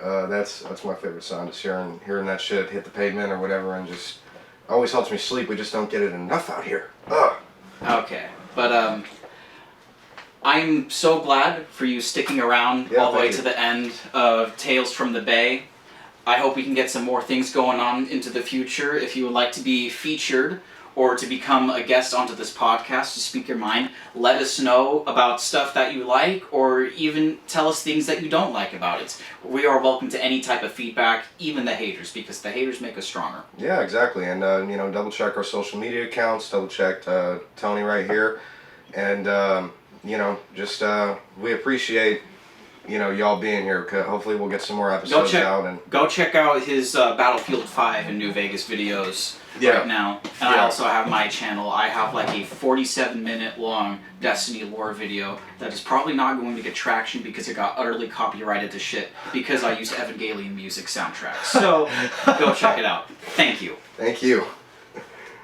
That's my favorite sound, is hearing that shit hit the pavement or whatever, and just always helps me sleep. We just don't get it enough out here. Okay, but I'm so glad for you sticking around all the way to the end of Tales from the Bay. I hope we can get some more things going on into the future. If you would like to be featured or to become a guest onto this podcast to speak your mind, let us know about stuff that you like, or even tell us things that you don't like about it. We are welcome to any type of feedback, even the haters, because the haters make us stronger. Yeah, exactly. And double check our social media accounts, double check Tony right here, and we appreciate y'all being here. Hopefully we'll get some more episodes out. And go check out his Battlefield 5 in New Vegas videos right now. And I also have my channel. I have like a 47-minute long Destiny lore video that is probably not going to get traction because it got utterly copyrighted to shit because I used Evangelion music soundtracks. So go check it out. Thank you. Thank you.